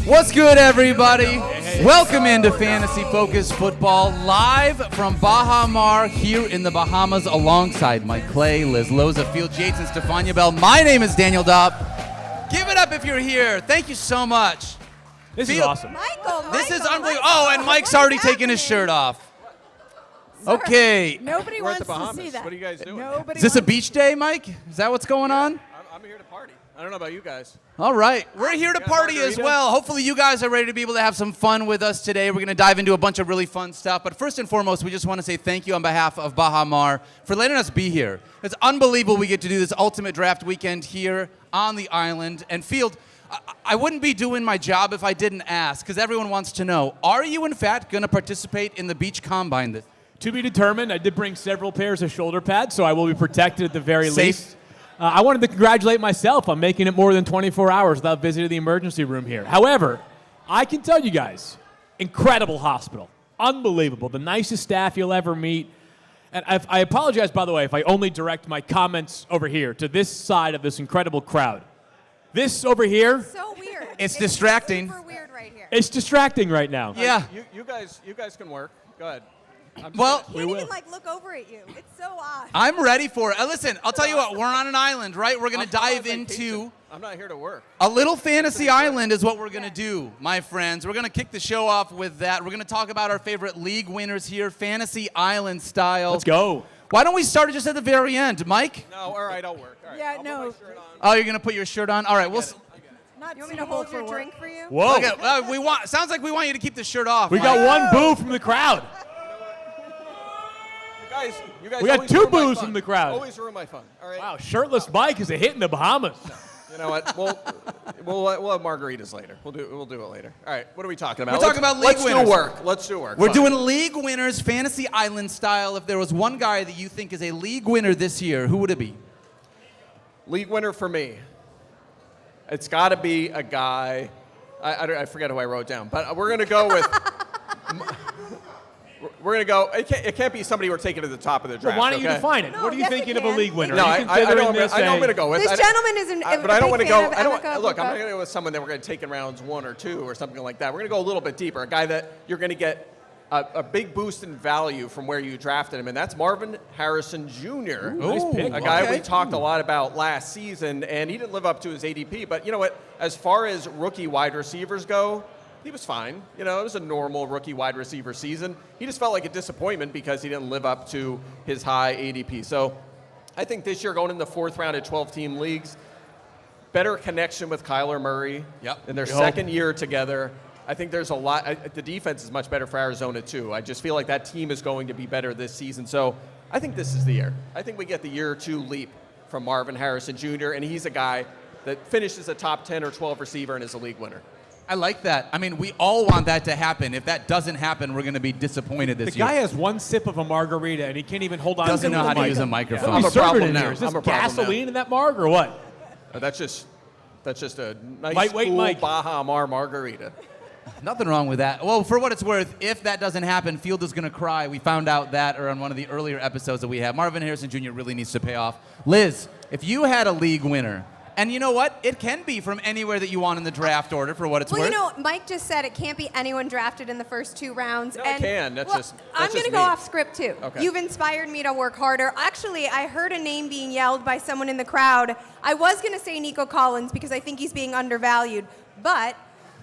What's good, everybody? Welcome into Fantasy Focus Football, live from Baha Mar here in the Bahamas, alongside Mike Clay, Liz Loza, Field Yates, and Stephania Bell. My name is Daniel Dopp. Give it up if you're here. Thank you so much. This is awesome. This is unbelievable. Oh, and Mike's already taken his shirt off. Okay. Nobody We're at wants the Bahamas. to see that. What are you guys doing? Is this a beach day, Mike? Is that what's going on? I'm here to party. I don't know about you guys. All right. We're here to party as well. Hopefully you guys are ready to be able to have some fun with us today. We're going to dive into a bunch of really fun stuff. But first and foremost, we just want to say thank you on behalf of Baha Mar for letting us be here. It's unbelievable we get to do this ultimate draft weekend here on the island. And Field, I wouldn't be doing my job if I didn't ask, because everyone wants to know, are you in fact going to participate in the beach combine this? To be determined. I did bring several pairs of shoulder pads, so I will be protected at the very least. I wanted to congratulate myself on making it more than 24 hours without visiting the emergency room here. However, I can tell you guys, incredible hospital. Unbelievable. The nicest staff you'll ever meet. And I apologize, by the way, if I only direct my comments over here to this side of this incredible crowd. This over here, So weird. It's distracting. Super weird right here. it's distracting right now. Yeah. You guys can work. Go ahead. Well, Can't even look over at you. It's so odd. I'm ready for it. Listen, I'll tell you what, we're on an island, right? We're going to dive into I'm not here to work. a little fantasy island is what we're going to do, my friends. We're going to kick the show off with that. We're going to talk about our favorite league winners here, fantasy island style. Let's go. Why don't we start it just at the very end? Mike? No, all right, I'll work. All right, Yeah, I'll no. Put my shirt on. Oh, you're going to put your shirt on? All right, we'll Not you want me to hold your drink for you? Whoa. okay, sounds like we want you to keep the shirt off. We got one boo from the crowd. You guys We got always two ruin my boos fun. from the crowd. Always ruin my fun. All right. Wow, shirtless Mike is a hit in the Bahamas. You know what? We'll have margaritas later. We'll do it later. All right. What are we talking about? We're talking about league winners. Let's do work. We're Fine. doing league winners, fantasy island style. If there was one guy that you think is a league winner this year, who would it be? League winner for me. It's got to be a guy. I forget who I wrote down, but we're gonna go with. We're going to go. It can't be somebody we're taking to the top of the draft. Well, why don't you okay? define it? No, what are you yes, it thinking of a can. league winner? No, Are you I know considering I'm this going to go with. This gentleman is but I don't want to go. Look, Look, I'm not going to go with someone that we're going to take in rounds 1 or 2 or something like that. We're going to go a little bit deeper. A guy that you're going to get a big boost in value from where you drafted him, and that's Marvin Harrison Jr. Nice pick. A guy Okay. we talked a lot about last season, and he didn't live up to his ADP. But you know what? As far as rookie wide receivers go, he was fine. You know, it was a normal rookie wide receiver season. He just felt like a disappointment because he didn't live up to his high ADP. So I think this year, going in the 4th round at 12-team leagues, better connection with Kyler Murray in their second year together. I think there's a lot. The defense is much better for Arizona, too. I just feel like that team is going to be better this season. So I think this is the year. I think we get the year 2 leap from Marvin Harrison Jr., and he's a guy that finishes a top 10 or 12 receiver and is a league winner. I like that. I mean, we all want that to happen. If that doesn't happen, we're going to be disappointed this The year. guy has one sip of a margarita, and he can't even hold on Doesn't to know the how to mic. use a microphone. What are we I'm a serving problem in now. here? Is this I'm a problem gasoline now. in that marg or what? That's just a nice, Lightweight cool Mike. Baha Mar margarita. Nothing wrong with that. Well, for what it's worth, if that doesn't happen, Field is going to cry. We found out that or on one of the earlier episodes that we have. Marvin Harrison Jr. really needs to pay off. Liz, if you had a league winner, and you know what? It can be from anywhere that you want in the draft order for what it's Well, worth. you know, Mike just said it can't be anyone drafted in the first 2 rounds. No, it can. That's just I'm going to go me. off script, too. Okay. You've inspired me to work harder. Actually, I heard a name being yelled by someone in the crowd. I was going to say Nico Collins because I think he's being undervalued. But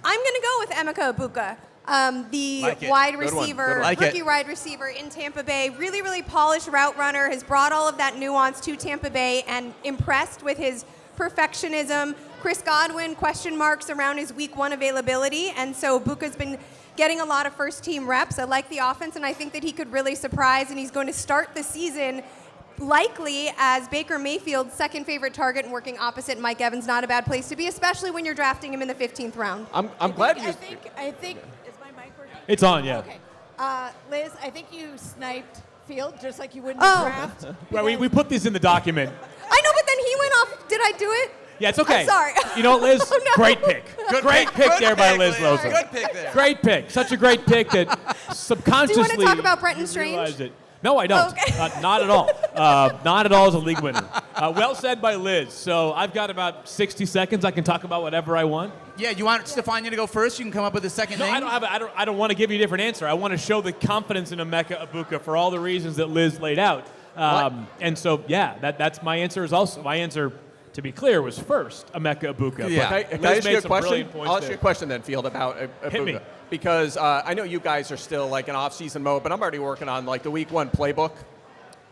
I'm going to go with Emeka Ibuka, the Like it. wide Good one. receiver, Good one. Like rookie it. wide receiver in Tampa Bay. Really, really polished route runner. Has brought all of that nuance to Tampa Bay and impressed with his perfectionism. Chris Godwin, question marks around his week 1 availability. And so Buka's been getting a lot of first-team reps. I like the offense, and I think that he could really surprise, and he's going to start the season likely as Baker Mayfield's second favorite target and working opposite Mike Evans. Not a bad place to be, especially when you're drafting him in the 15th round. I'm glad you. I think, is my mic working? It's on, yeah. Okay. Liz, I think you sniped Field just like you would in Oh. the draft. Well, we put this in the document. I know, but then he went off. Did I do it? Yeah, it's okay. I'm sorry. You know what, Liz? Oh, no. Great pick. Great pick there by Liz Loza. Good pick there. Great pick. Such a great pick that subconsciously. talk about Brenton Strange? realized it. No, I don't. Okay. Not at all. Not at all as a league winner. Well said by Liz. So I've got about 60 seconds. I can talk about whatever I want. Yeah, you want Stephania to go first? You can come up with a second No, name. I don't want to give you a different answer. I want to show the confidence in Emeka Egbuka for all the reasons that Liz laid out. And so, yeah, that's my answer. Is also my answer. To be clear, was first Emeka Egbuka. Yeah. Can I ask you a question? I'll ask you a question then, Field, about Egbuka. Hit me. Because I know you guys are still like in off-season mode, but I'm already working on like the Week 1 playbook.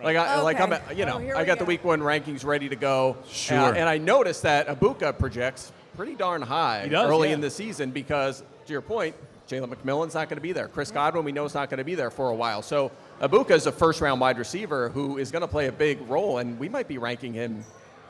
Like I'm, I got the Week 1 rankings ready to go. Sure. And I noticed that Egbuka projects pretty darn high early in the season because, to your point, Jalen McMillan's not going to be there. Chris Godwin, we know, is not going to be there for a while. So Egbuka is a first-round wide receiver who is going to play a big role, and we might be ranking him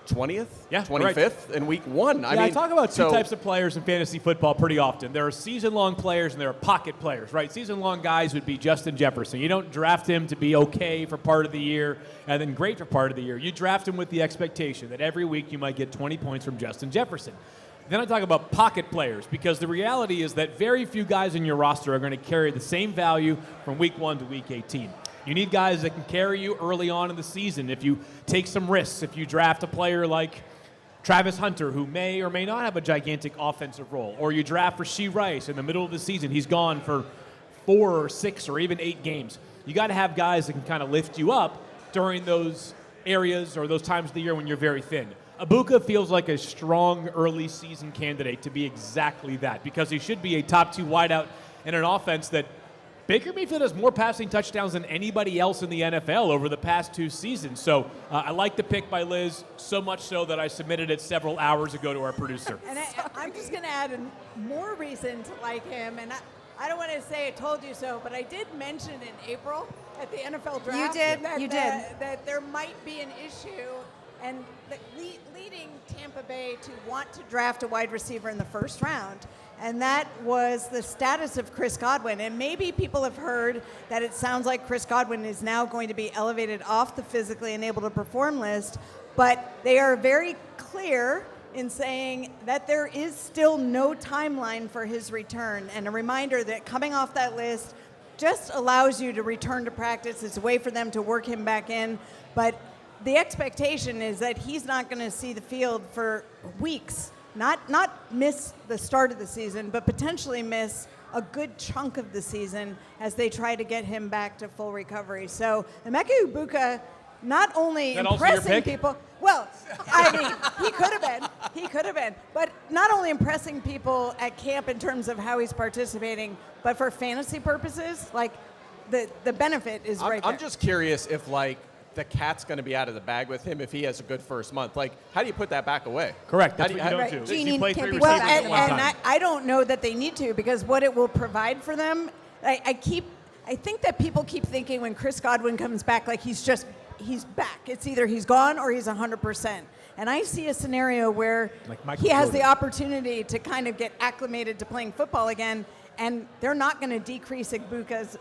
20th, 25th in Week 1. I talk about two types of players in fantasy football pretty often. There are season-long players and there are pocket players, right? Season-long guys would be Justin Jefferson. You don't draft him to be okay for part of the year and then great for part of the year. You draft him with the expectation that every week you might get 20 points from Justin Jefferson. Then I talk about pocket players because the reality is that very few guys in your roster are going to carry the same value from Week 1 to Week 18. You need guys that can carry you early on in the season if you take some risks, if you draft a player like Travis Hunter, who may or may not have a gigantic offensive role, or you draft Rashee Rice in the middle of the season. He's gone for 4 or 6 or even 8 games. You got to have guys that can kind of lift you up during those areas or those times of the year when you're very thin. Egbuka feels like a strong early season candidate to be exactly that because he should be a top 2 wideout in an offense that Baker Mayfield has more passing touchdowns than anybody else in the NFL over the past 2 seasons. So I like the pick by Liz, so much so that I submitted it several hours ago to our producer. And I'm just going to add more reason to like him. And I don't want to say I told you so, but I did mention in April at the NFL draft that there might be an issue and leading Tampa Bay to want to draft a wide receiver in the first round. And that was the status of Chris Godwin. And maybe people have heard that it sounds like Chris Godwin is now going to be elevated off the physically unable to perform list, but they are very clear in saying that there is still no timeline for his return. And a reminder that coming off that list just allows you to return to practice. It's a way for them to work him back in. But the expectation is that he's not going to see the field for weeks. Not miss the start of the season, but potentially miss a good chunk of the season as they try to get him back to full recovery. So Emeka Egbuka not only impressing people, well, I mean, he could have been, but not only impressing people at camp in terms of how he's participating, but for fantasy purposes, like the benefit is right there. I'm just curious if the cat's going to be out of the bag with him if he has a good first month. Like, how do you put that back away? Correct. That's what you don't do. Genie You play can't 3 be receivers back at one time. I don't know that they need to because what it will provide for them, I think that people keep thinking when Chris Godwin comes back, like he's back. It's either he's gone or he's 100%. And I see a scenario where he has the opportunity to kind of get acclimated to playing football again, and they're not going to decrease Egbuka's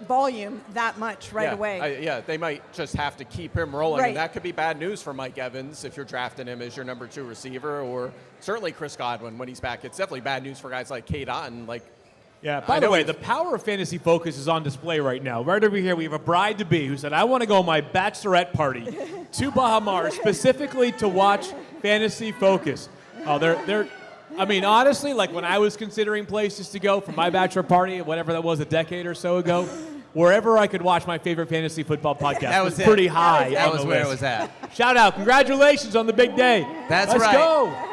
volume that much away. They might just have to keep him rolling. Right. And that could be bad news for Mike Evans if you're drafting him as your number 2 receiver, or certainly Chris Godwin when he's back. It's definitely bad news for guys like Kate Otten. By the way, the power of Fantasy Focus is on display right now. Right over here, we have a bride-to-be who said, I want to go on my bachelorette party to Baha Mar specifically to watch Fantasy Focus. Oh, they're I mean, honestly, like when I was considering places to go for my bachelor party, whatever that was, a decade or so ago, wherever I could watch my favorite fantasy football podcast that was pretty high. That was where it was at. Shout out. Congratulations on the big day. That's Let's right. go.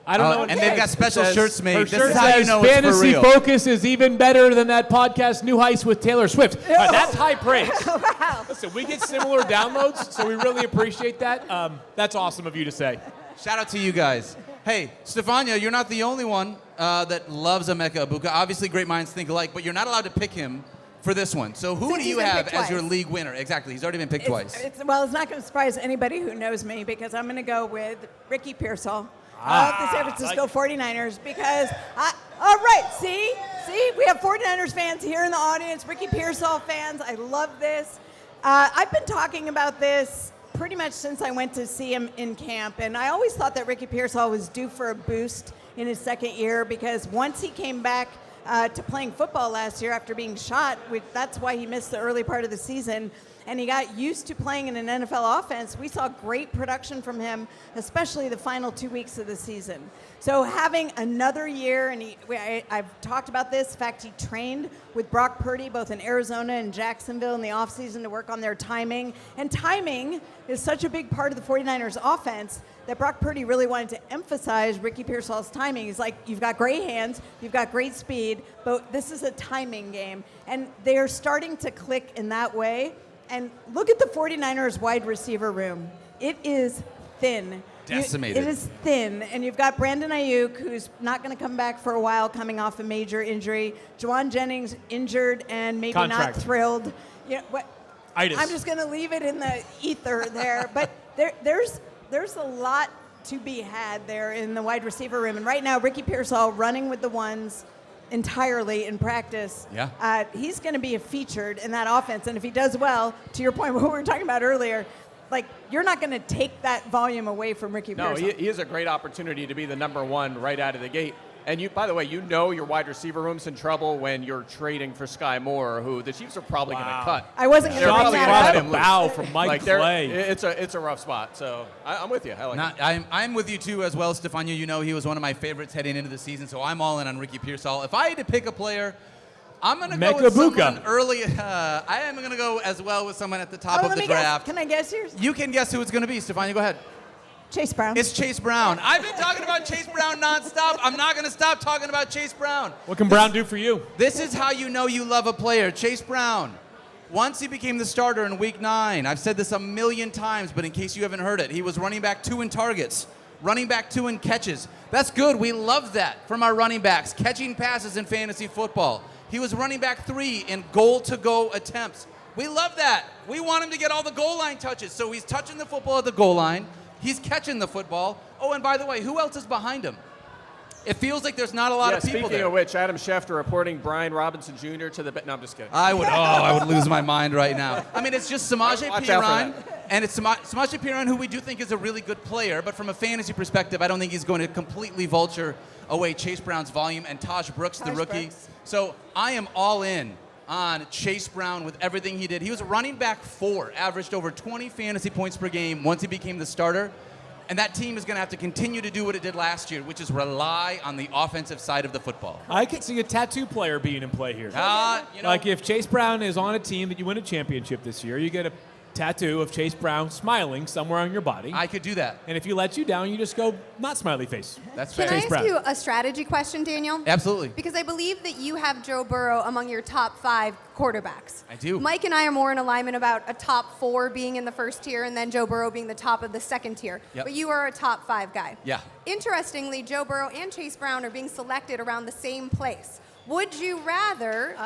I don't know what and it they've says. got special shirts made. Her This shirt is how you says know it's for Fantasy real. Focus is even better than that podcast, New Heights with Taylor Swift. That's high praise. Wow. Listen, we get similar downloads, so we really appreciate that. That's awesome of you to say. Shout out to you guys. Hey, Stephania, you're not the only one that loves Emeka Egbuka. Obviously, great minds think alike, but you're not allowed to pick him for this one. So who do you have as your league winner? Exactly. He's already been picked twice. It's not going to surprise anybody who knows me because I'm going to go with Ricky Pearsall of the San Francisco 49ers because, all right, see, we have 49ers fans here in the audience, Ricky Pearsall fans. I love this. I've been talking about this pretty much since I went to see him in camp, and I always thought that Ricky Pearsall was due for a boost in his second year because once he came back to playing football last year after being shot. That's why he missed the early part of the season. And he got used to playing in an NFL offense. We saw great production from him, especially the final 2 weeks of the season. So having another year, and I've talked about this. In fact, he trained with Brock Purdy both in Arizona and Jacksonville in the offseason to work on their timing. And timing is such a big part of the 49ers offense that Brock Purdy really wanted to emphasize Ricky Pearsall's timing. He's like, you've got great hands, you've got great speed, but this is a timing game. And they're starting to click in that way. And look at the 49ers wide receiver room. It is thin. Decimated. It is thin. And you've got Brandon Ayuk, who's not going to come back for a while, coming off a major injury. Juwan Jennings injured and maybe Contract. not thrilled. You know, what? Itis. I'm just going to leave it in the ether there. But there's a lot to be had there in the wide receiver room. And right now, Ricky Pearsall running with the ones entirely in practice. Yeah. He's going to be featured in that offense. And if he does well, to your point, what we were talking about earlier, like, you're not going to take that volume away from Ricky Pearsall. No, he has a great opportunity to be the number one right out of the gate. And you, by the way, you know your wide receiver room's in trouble when you're trading for Sky Moore, who the Chiefs are probably going to cut. I wasn't going to bring that up. A bow from Mike Clay. It's a rough spot. So I'm with you. I'm with you too as well, Stephania. You know he was one of my favorites heading into the season, so I'm all in on Ricky Pearsall. If I had to pick a player, I'm going to go with someone early. I am going to go as well with someone at the top of the draft. Can I guess yours? You can guess who it's going to be, Stephania. Go ahead. Chase Brown. It's Chase Brown. I've been talking about Chase Brown nonstop. I'm not going to stop talking about Chase Brown. What can Brown do for you? This is how you know you love a player. Chase Brown. Once he became the starter in Week 9, I've said this a million times, but in case you haven't heard it, he was running back 2 in targets, running back 2 in catches. That's good. We love that from our running backs, catching passes in fantasy football. He was running back 3 in goal-to-go attempts. We love that. We want him to get all the goal line touches. So he's touching the football at the goal line. He's catching the football. Oh, and by the way, who else is behind him? It feels like there's not a lot of people there. Speaking of which, Adam Schefter reporting Brian Robinson Jr. to the... No, I'm just kidding. I would lose my mind right now. I mean, it's just Samaje Perine, and it's Samaje Perine, who we do think is a really good player, but from a fantasy perspective, I don't think he's going to completely vulture away Chase Brown's volume and Taj Brooks, the rookie. So I am all in on Chase Brown with everything he did. He was a running back 4, averaged over 20 fantasy points per game once he became the starter. And that team is going to have to continue to do what it did last year, which is rely on the offensive side of the football. I could see a tattoo player being in play here. Like if Chase Brown is on a team that you win a championship this year, you get a tattoo of Chase Brown smiling somewhere on your body. I could do that. And if he lets you down, you just go not smiley face. That's fair. Can I Chase ask Brown. you a strategy question, Daniel? Absolutely. Because I believe that you have Joe Burrow among your top 5 quarterbacks. I do. Mike and I are more in alignment about a top 4 being in the first tier and then Joe Burrow being the top of the second tier. Yep. But you are a top 5 guy. Yeah. Interestingly, Joe Burrow and Chase Brown are being selected around the same place. Would you rather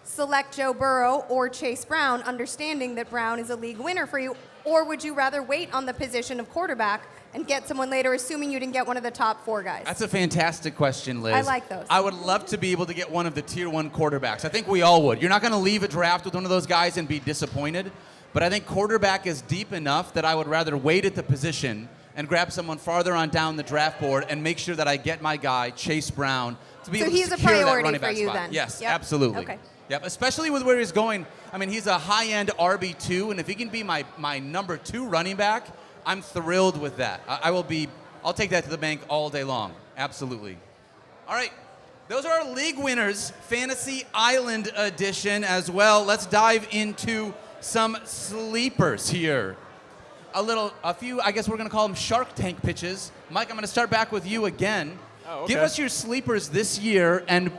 select Joe Burrow or Chase Brown, understanding that Brown is a league winner for you, or would you rather wait on the position of quarterback and get someone later, assuming you didn't get one of the top 4 guys? That's a fantastic question, Liz. I like those. I would love to be able to get one of the tier 1 quarterbacks. I think we all would. You're not going to leave a draft with one of those guys and be disappointed, but I think quarterback is deep enough that I would rather wait at the position and grab someone farther on down the draft board and make sure that I get my guy, Chase Brown, to be able to secure that running back spot. So he's a priority for you then? Yes, Yep. absolutely. Okay. Yep, especially with where he's going. I mean, he's a high-end RB2, and if he can be my number 2 running back, I'm thrilled with that. I'll take that to the bank all day long. Absolutely. All right. Those are our league winners, Fantasy Island edition as well. Let's dive into some sleepers here. A few, I guess we're going to call them Shark Tank pitches. Mike, I'm going to start back with you again. Oh, okay. Give us your sleepers this year, and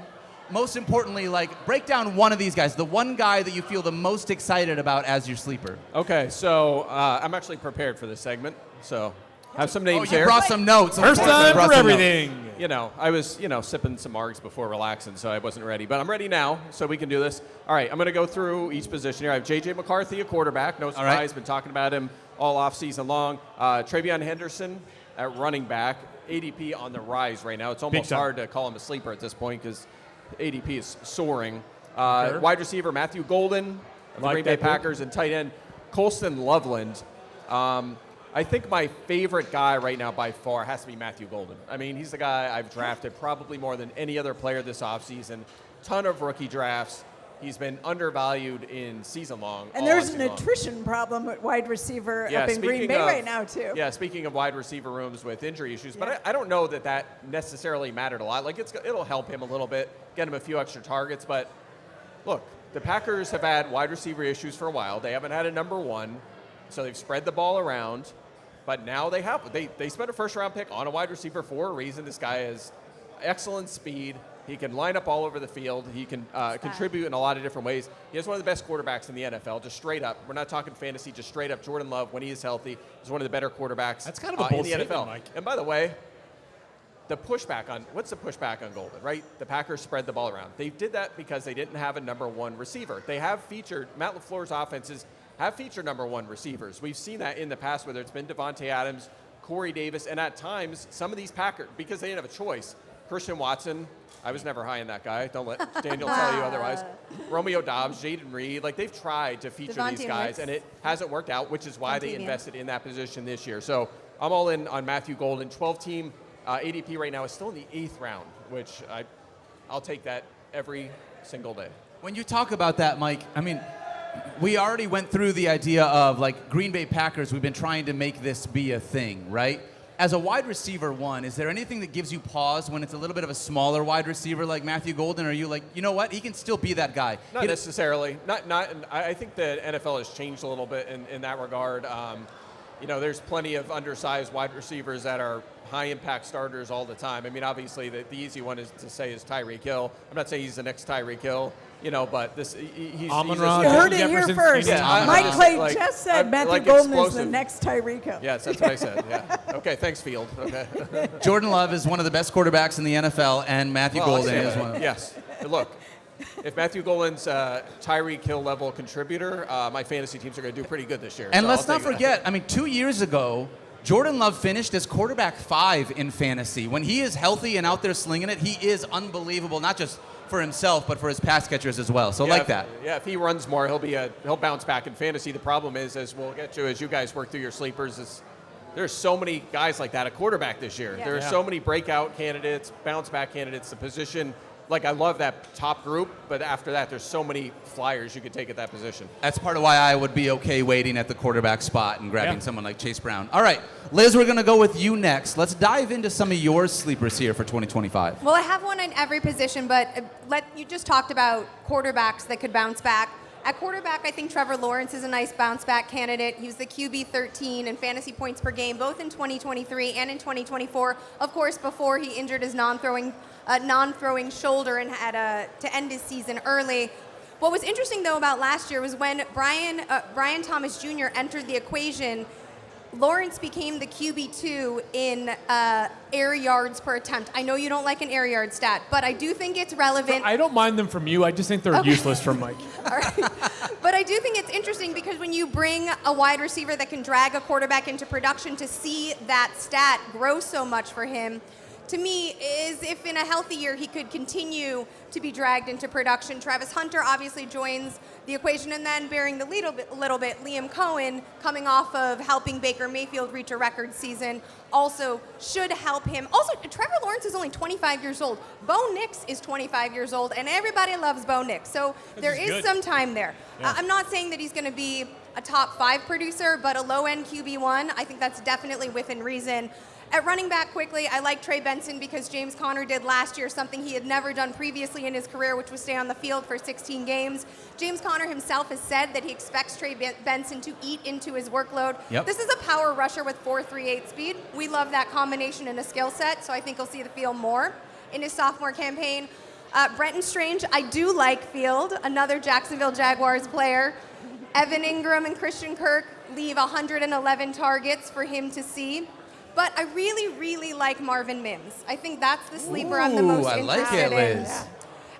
most importantly, break down one of these guys, the one guy that you feel the most excited about as your sleeper. Okay, so I'm actually prepared for this segment, so have some names you here. brought some notes. First time for everything. You know, I was, sipping some margs before relaxing, so I wasn't ready. But I'm ready now, so we can do this. All right, I'm going to go through each position here. I have J.J. McCarthy, a quarterback. No surprise, right. been talking about him all offseason long. Travion Henderson at running back. ADP on the rise right now. It's almost hard to call him a sleeper at this point because ADP is soaring. Wide receiver Matthew Golden of the Green Bay Packers, and tight end Colston Loveland. I think my favorite guy right now by far has to be Matthew Golden. I mean, he's the guy I've drafted probably more than any other player this offseason. ton of rookie drafts. He's been undervalued in season long. And there's an attrition problem at wide receiver up in Green Bay right now, too. Yeah, speaking of wide receiver rooms with injury issues, but I don't know that necessarily mattered a lot. Like, it'll help him a little bit, get him a few extra targets. But look, the Packers have had wide receiver issues for a while. They haven't had a number one, so they've spread the ball around. But now they have. They spent a first-round pick on a wide receiver for a reason. This guy has excellent speed. He can line up all over the field. He can contribute in a lot of different ways. He has one of the best quarterbacks in the NFL, just straight up. We're not talking fantasy, just straight up. Jordan Love, when he is healthy, is one of the better quarterbacks That's kind of a bold in the NFL. statement, Mike. And by the way, what's the pushback on Golden, right? The Packers spread the ball around. They did that because they didn't have a number one receiver. They have featured, Matt LaFleur's offenses have featured number one receivers. We've seen that in the past, whether it's been Devontae Adams, Corey Davis, and at times, some of these Packers, because they didn't have a choice, Christian Watson, I was never high on that guy. Don't let Daniel tell you otherwise. Romeo Dobbs, Jaden Reed, like they've tried to feature Devontae these guys, Wicks. and it hasn't worked out, which is why they Devontae invested in that position this year. So I'm all in on Matthew Golden. 12-team ADP right now is still in the 8th round, which I'll take that every single day. When you talk about that, Mike, I mean, we already went through the idea of, like, Green Bay Packers, we've been trying to make this be a thing, right? As a wide receiver one, is there anything that gives you pause when it's a little bit of a smaller wide receiver like Matthew Golden? Or are you like, you know what, he can still be that guy? Not necessarily. I think the NFL has changed a little bit in that regard. There's plenty of undersized wide receivers that are high-impact starters all the time. I mean, obviously, the easy one is to say is Tyreek Hill. I'm not saying he's the next Tyreek Hill, but he's You heard it here first. Mike Clay just said Matthew Golden is the next Tyreek Hill. Yes, that's what I said. Yeah. Okay, thanks, Field. Okay. Jordan Love is one of the best quarterbacks in the NFL, and Matthew Golden is one of them. Yes. Look, if Matthew Golden's Tyreek Hill level contributor, my fantasy teams are going to do pretty good this year. And so let's not forget, I mean, 2 years ago, Jordan Love finished as quarterback 5 in fantasy. When he is healthy and out there slinging it, he is unbelievable, not just for himself, but for his pass catchers as well. So that. Yeah, if he runs more, he'll bounce back in fantasy. The problem is, as we'll get to as you guys work through your sleepers, is there's so many guys like that at quarterback this year. Yeah. There are so many breakout candidates, bounce back candidates. The position, like, I love that top group, but after that, there's so many flyers you could take at that position. That's part of why I would be okay waiting at the quarterback spot and grabbing someone like Chase Brown. All right, Liz, we're going to go with you next. Let's dive into some of your sleepers here for 2025. Well, I have one in every position, but you just talked about quarterbacks that could bounce back. At quarterback, I think Trevor Lawrence is a nice bounce-back candidate. He was the QB 13 in fantasy points per game, both in 2023 and in 2024. Of course, before he injured his non-throwing shoulder and had to end his season early. What was interesting, though, about last year was when Brian Thomas Jr. entered the equation, Lawrence became the QB2 in air yards per attempt. I know you don't like an air yard stat, but I do think it's relevant. I don't mind them from you. I just think they're useless from Mike. All right. But I do think it's interesting because when you bring a wide receiver that can drag a quarterback into production, to see that stat grow so much for him, to me, is if in a healthy year he could continue to be dragged into production. Travis Hunter obviously joins the equation, and then bearing the lead a little bit, Liam Cohen, coming off of helping Baker Mayfield reach a record season, also should help him. Also, Trevor Lawrence is only 25 years old. Bo Nix is 25 years old, and everybody loves Bo Nix. So there is some time there. Yeah. I'm not saying that he's going to be a top 5 producer, but a low-end QB1, I think that's definitely within reason. At running back, quickly, I like Trey Benson because James Conner did last year something he had never done previously in his career, which was stay on the field for 16 games. James Conner himself has said that he expects Trey Benson to eat into his workload. Yep. This is a power rusher with 4.38 speed. We love that combination in a skill set, so I think he'll see the field more in his sophomore campaign. Brenton Strange, I do like field, another Jacksonville Jaguars player. Evan Ingram and Christian Kirk leave 111 targets for him to see. But I really, really like Marvin Mims. I think that's the sleeper I'm the most interested like it, Liz. in. Yeah.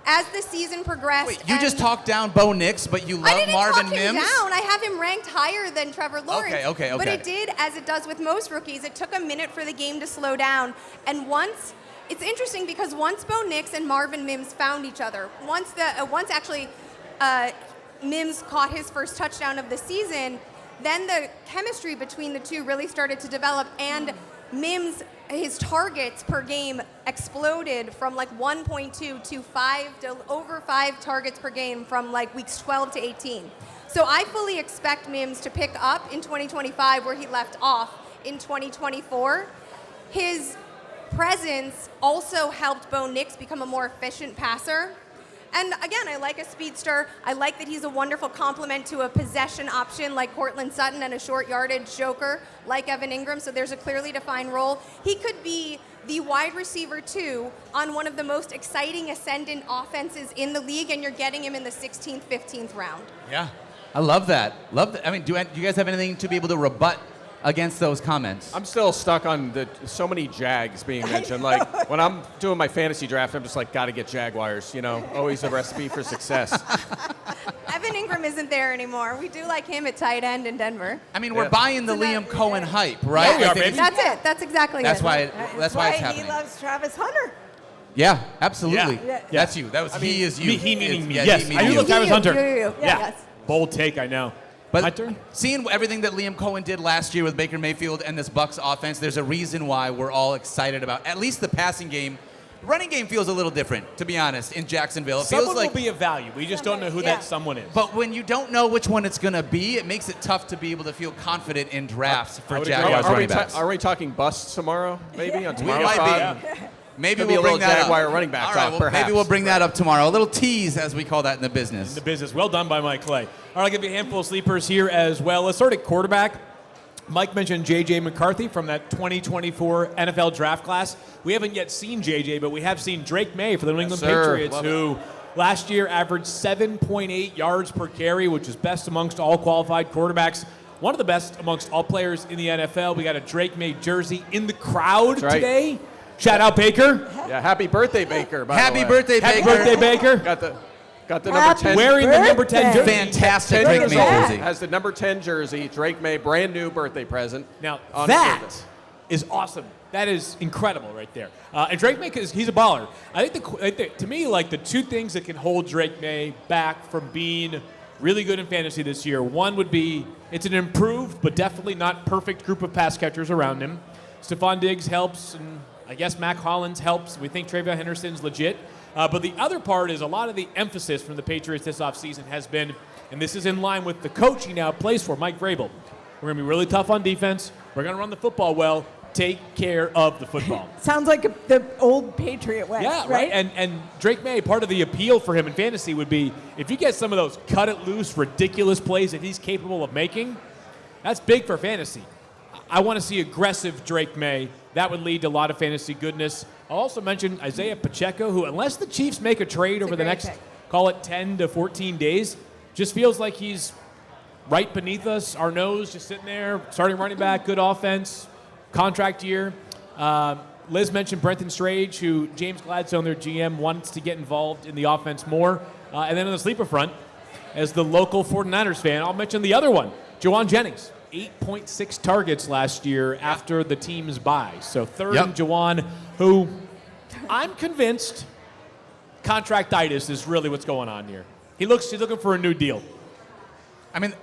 As the season progressed, wait, you just talked down Bo Nix, but you love Marvin Mims? I didn't talk him down. I have him ranked higher than Trevor Lawrence. Okay. But it did, as it does with most rookies, it took a minute for the game to slow down. And it's interesting because once Bo Nix and Marvin Mims found each other, once Mims caught his first touchdown of the season, then the chemistry between the two really started to develop, and Mims his targets per game exploded from like 1.2 to over 5 targets per game from like weeks 12 to 18. So I fully expect Mims to pick up in 2025 where he left off in 2024. His presence also helped Bo Nix become a more efficient passer. And again, I like a speedster. I like that he's a wonderful complement to a possession option like Cortland Sutton and a short yardage joker like Evan Ingram. So there's a clearly defined role. He could be the wide receiver 2 on one of the most exciting ascendant offenses in the league, and you're getting him in the 16th, 15th round. Yeah, I love that. I mean, do you guys have anything to be able to rebut against those comments? I'm still stuck on so many Jags being mentioned. Like, when I'm doing my fantasy draft, I'm just like, got to get Jaguars, always a recipe for success. Evan Ingram isn't there anymore. We do like him at tight end in Denver. I mean, we're buying the Liam Cohen hype, right? Yeah, we are, baby. That's it. That's exactly That's it. why it's happening. He loves Travis Hunter. Yeah, absolutely. Yeah. That's you. That was he is you. Me meaning me. Yeah, Yes, he I do meaning love you. Travis Hunter. You. Yeah. Yes. Bold take, I know. But My turn? seeing everything that Liam Cohen did last year with Baker Mayfield and this Bucs offense, there's a reason why we're all excited about at least the passing game. Running game feels a little different, to be honest, in Jacksonville. It Someone feels like will be of value. We just don't know who that someone is. But when you don't know which one it's going to be, it makes it tough to be able to feel confident in drafts for Jaguars running backs. Are we talking busts tomorrow, maybe, on tomorrow's might pod? be. Maybe Could be we'll a little bring that Jaguar up. running back All talk, right, well, perhaps. maybe we'll bring that up tomorrow. A little tease, as we call that in the business. The business. Well done by Mike Clay. All right, I'll give you a handful of sleepers here as well. Let's start at quarterback. Mike mentioned J.J. McCarthy from that 2024 NFL draft class. We haven't yet seen J.J., but we have seen Drake May for the New England Patriots, Love who last year averaged 7.8 yards per carry, which is best amongst all qualified quarterbacks. One of the best amongst all players in the NFL. We got a Drake May jersey in the crowd That's right. today. Shout out Baker. Yeah, happy birthday, Baker, by the way. Happy birthday, Happy Baker. birthday, Baker. Got the number 10. Wearing the number 10 jersey. Fantastic 10 Drake years May old, jersey. has the number 10 jersey, Drake May, brand new birthday present. Now, on that service. is awesome. That is incredible right there. And Drake May, he's a baller. I think to me, like the two things that can hold Drake May back from being really good in fantasy this year, one would be it's an improved but definitely not perfect group of pass catchers around him. Stephon Diggs helps, and I guess Mac Hollins helps. We think Travion Henderson's legit. But the other part is a lot of the emphasis from the Patriots this offseason has been, and this is in line with the coach he now plays for, Mike Vrabel. We're going to be really tough on defense. We're going to run the football well. Take care of the football. Sounds like the old Patriot way, Yeah, right? And Drake May, part of the appeal for him in fantasy would be if you get some of those cut-it-loose, ridiculous plays that he's capable of making, that's big for fantasy. I want to see aggressive Drake May. That would lead to a lot of fantasy goodness. I'll also mention Isaiah Pacheco, who, unless the Chiefs make a trade over the next, call it 10 to 14 days, just feels like he's right beneath us, our nose, just sitting there, starting running back, good offense, contract year. Liz mentioned Brenton Strage, who James Gladstone, their GM, wants to get involved in the offense more. And then on the sleeper front, as the local 49ers fan, I'll mention the other one, Juwan Jennings. 8.6 targets last year after the team's bye. So third and Juwan, who I'm convinced contractitis is really what's going on here. He's looking for a new deal. I mean,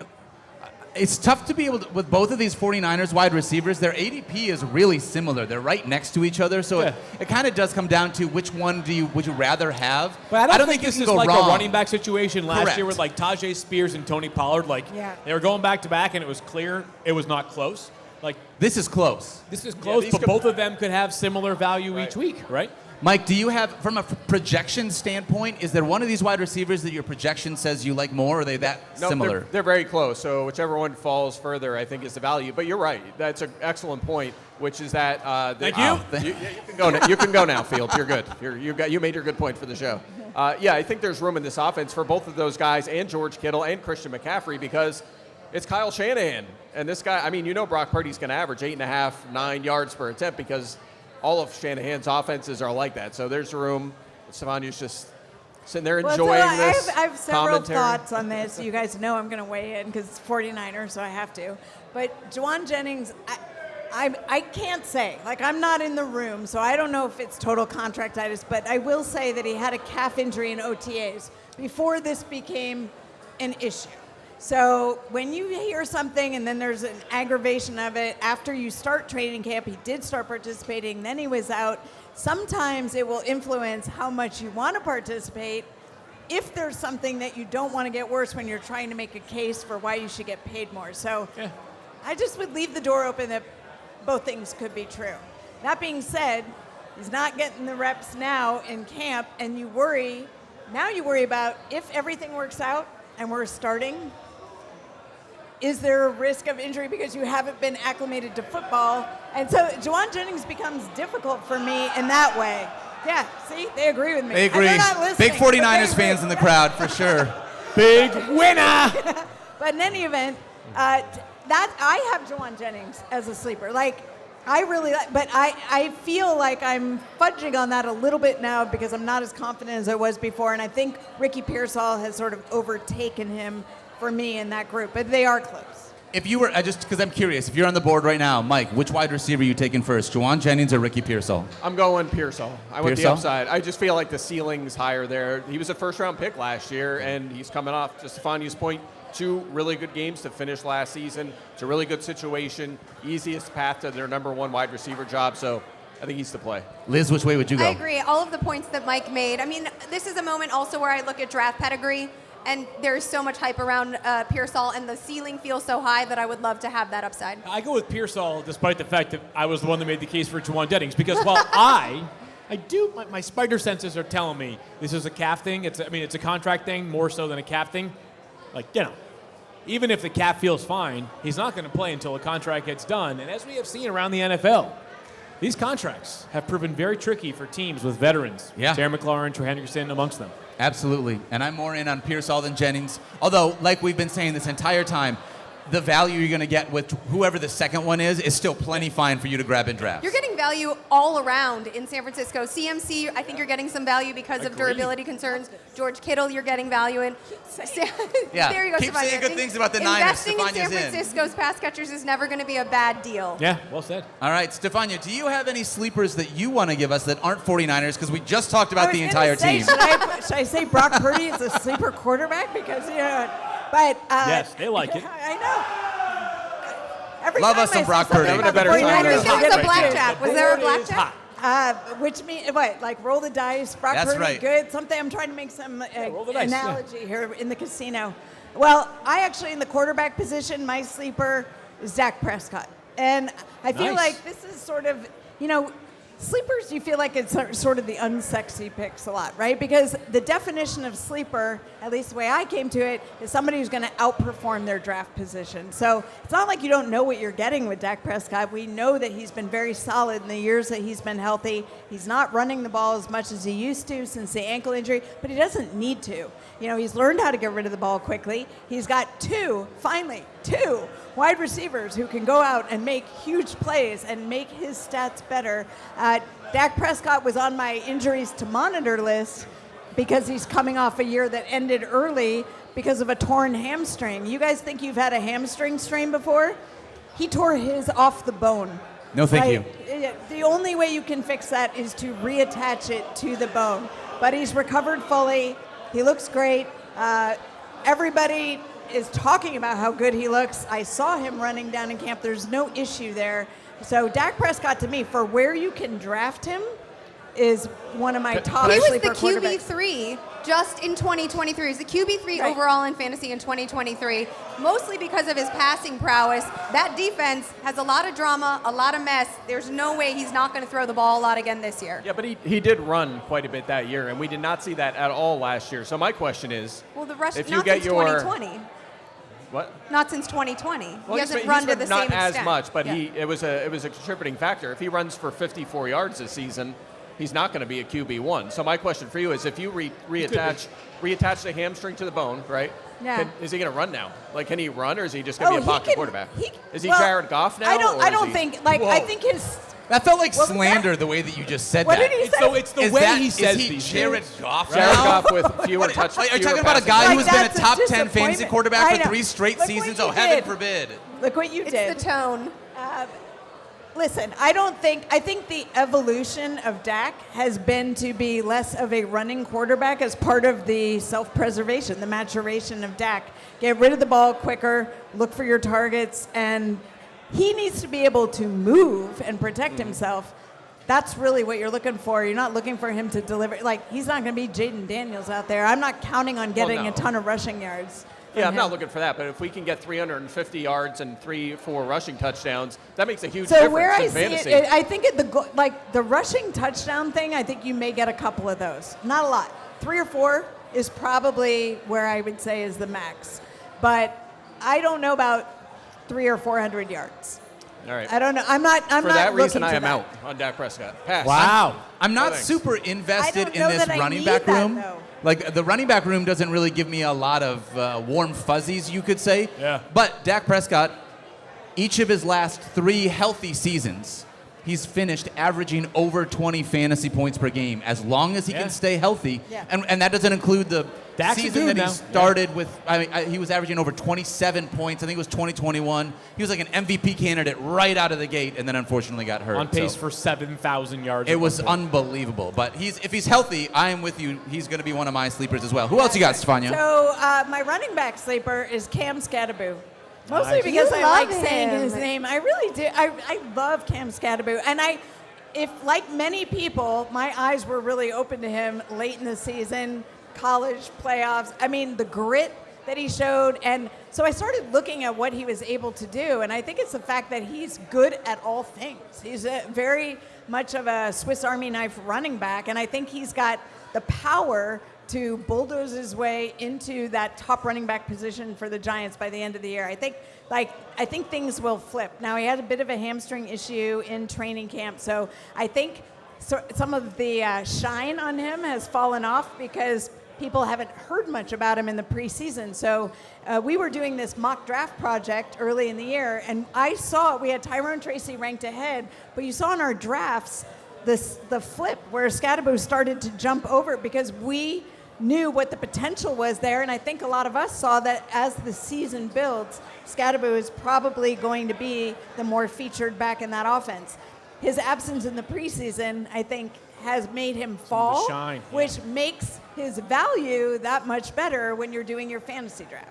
it's tough to be able to, with both of these 49ers wide receivers, their ADP is really similar. They're right next to each other, so it kind of does come down to which one would you rather have. But I don't think you this can is go like wrong. a running back situation last Correct. year with like Tajay Spears and Tony Pollard. They were going back to back, and it was clear it was not close. Like This is close. this is close, but both of them could have similar value each week, right? Mike, do you have, from a projection standpoint, is there one of these wide receivers that your projection says you like more, or are they that similar? They're very close, so whichever one falls further, I think, is the value. But you're right. That's an excellent point, which is that... Thank you. You can go now. You can go now, Fields. You're good. You made your good point for the show. I think there's room in this offense for both of those guys and George Kittle and Christian McCaffrey because it's Kyle Shanahan. And this guy, I mean, Brock Purdy's going to average 8.5, 9 yards per attempt because all of Shanahan's offenses are like that. So there's room. Stefania's just sitting there enjoying this I have several commentary. thoughts on this. You guys know I'm going to weigh in because it's 49ers, so I have to. But Juwan Jennings, I can't say. Like, I'm not in the room, so I don't know if it's total contractitis, but I will say that he had a calf injury in OTAs before this became an issue. So when you hear something and then there's an aggravation of it, after you start training camp, he did start participating, then he was out. Sometimes it will influence how much you want to participate if there's something that you don't want to get worse when you're trying to make a case for why you should get paid more. So I just would leave the door open that both things could be true. That being said, he's not getting the reps now in camp, and you worry about if everything works out and we're starting, is there a risk of injury because you haven't been acclimated to football? And so Juwan Jennings becomes difficult for me in that way. Yeah, see, they agree with me. They agree. Big 49ers fans in the crowd, for sure. Big winner! But in any event, I have Juwan Jennings as a sleeper. I really like, but I feel like I'm fudging on that a little bit now because I'm not as confident as I was before, and I think Ricky Pearsall has sort of overtaken him for me in that group, but they are close. If you were, just because I'm curious, if you're on the board right now, Mike, which wide receiver are you taking first, Juwan Jennings or Ricky Pearsall? I'm going Pearsall. I went the upside. I just feel like the ceiling's higher there. He was a first-round pick last year, and he's coming off, to Stephania's point, 2 really good games to finish last season. It's a really good situation, easiest path to their number 1 wide receiver job, so I think he's the play. Liz, which way would you go? I agree. All of the points that Mike made. I mean, this is a moment also where I look at draft pedigree, and there's so much hype around Pearsall, and the ceiling feels so high that I would love to have that upside. I go with Pearsall despite the fact that I was the one that made the case for Juwan Jennings, because while I do, my spider senses are telling me this is a calf thing. It's a contract thing more so than a calf thing. Even if the calf feels fine, he's not going to play until the contract gets done. And as we have seen around the NFL, these contracts have proven very tricky for teams with veterans. Yeah. Terry McLaurin, Trey Hendrickson amongst them. Absolutely. And I'm more in on Pearsall than Jennings. Although, like we've been saying this entire time, the value you're going to get with whoever the second one is still plenty fine for you to grab in drafts. You're getting value all around in San Francisco. CMC, I think you're getting some value because of durability concerns. George Kittle, you're getting value in. Yeah. There you go, Keep saying good things about the Niners. Investing in San Francisco's pass catchers is never going to be a bad deal. Yeah, well said. All right, Stephania, do you have any sleepers that you want to give us that aren't 49ers? Because we just talked about the entire team. Should I say Brock Purdy is a sleeper quarterback? Because, but yes, they like it. I know. Love us some Brock Purdy. I think there was a blackjack. Was there a blackjack? Which means, roll the dice. Brock That's Purdy, right. Good. Something I'm trying to make some analogy here in the casino. Well, I actually, in the quarterback position, my sleeper is Dak Prescott. And I feel like this is sort of, sleepers, you feel like it's sort of the unsexy picks a lot, right? Because the definition of sleeper, at least the way I came to it, is somebody who's going to outperform their draft position. So it's not like you don't know what you're getting with Dak Prescott. We know that he's been very solid in the years that he's been healthy. He's not running the ball as much as he used to since the ankle injury, but he doesn't need to. He's learned how to get rid of the ball quickly. He's got finally two wide receivers who can go out and make huge plays and make his stats better. Dak Prescott was on my injuries to monitor list because he's coming off a year that ended early because of a torn hamstring. You guys think you've had a hamstring strain before? He tore his off the bone. No, thank you. The only way you can fix that is to reattach it to the bone. But he's recovered fully. He looks great. Everybody is talking about how good he looks. I saw him running down in camp. There's no issue there. So Dak Prescott, to me, for where you can draft him, is one of my top sleeper quarterbacks. He was the QB3 just in 2023. He's the QB3 overall in fantasy in 2023, mostly because of his passing prowess. That defense has a lot of drama, a lot of mess. There's no way he's not going to throw the ball a lot again this year. Yeah, but he did run quite a bit that year, and we did not see that at all last year. So my question is, the rush, if not you get since 2020. What? Not since 2020. Well, he hasn't run to the same extent. Not as much, but it was a contributing factor. If he runs for 54 yards this season, he's not going to be a QB1. So my question for you is, if you reattach the hamstring to the bone, right? Yeah. Is he going to run now? Can he run, or is he just going to be a pocket quarterback? Is he Jared Goff now? I don't think. I think his. That felt like slander the way that you just said what that. What did he say? It's the way he says these things. Jared Goff Jared Goff with fewer touchdowns. Are you talking about a guy who's been a top 10 fantasy quarterback for 3 straight seasons? Oh, heaven forbid. Look what you did. It's the tone. Listen, I think the evolution of Dak has been to be less of a running quarterback as part of the self-preservation, the maturation of Dak. Get rid of the ball quicker, look for your targets, and he needs to be able to move and protect himself. That's really what you're looking for. You're not looking for him to deliver. Like, he's not going to be Jaden Daniels out there. I'm not counting on getting a ton of rushing yards. Yeah, I'm not looking for that, but if we can get 350 yards and 3-4 rushing touchdowns, that makes a huge difference where I in fantasy. See it, I think the rushing touchdown thing, I think you may get a couple of those. Not a lot. 3 or 4 is probably where I would say is the max. But I don't know about 300 or 400 yards. All right. I don't know. I'm not. For that reason, I am out on Dak Prescott. Pass. Wow. I'm not super invested in this running back room. room. Like, the running back room doesn't really give me a lot of warm fuzzies, you could say. Yeah. But Dak Prescott, each of his last 3 healthy seasons, he's finished averaging over 20 fantasy points per game as long as he can stay healthy. Yeah. And that doesn't include the Dak's season that he now. started with. He was averaging over 27 points. I think it was 2021. He was like an MVP candidate right out of the gate, and then unfortunately got hurt. On pace for 7,000 yards. It was unbelievable. But if he's healthy, I am with you. He's going to be one of my sleepers as well. Who else you got, Stephania? So my running back sleeper is Cam Scatterbo. Mostly Nice. because You I love like saying him. his name. I really do. I love Cam Scatterbo. And if like many people, my eyes were really open to him late in the season, college playoffs. I mean, the grit that he showed. And so I started looking at what he was able to do. And I think it's the fact that he's good at all things. He's very much of a Swiss Army knife running back. And I think he's got the power to bulldoze his way into that top running back position for the Giants by the end of the year. I think things will flip. Now, he had a bit of a hamstring issue in training camp, so I think some of the shine on him has fallen off because people haven't heard much about him in the preseason. So we were doing this mock draft project early in the year, and I saw we had Tyrone Tracy ranked ahead, but you saw in our drafts the flip where Scatterbo started to jump over because we knew what the potential was there, and I think a lot of us saw that as the season builds, Scatterbo is probably going to be the more featured back in that offense. His absence in the preseason, I think, has made him fall, which makes his value that much better when you're doing your fantasy draft.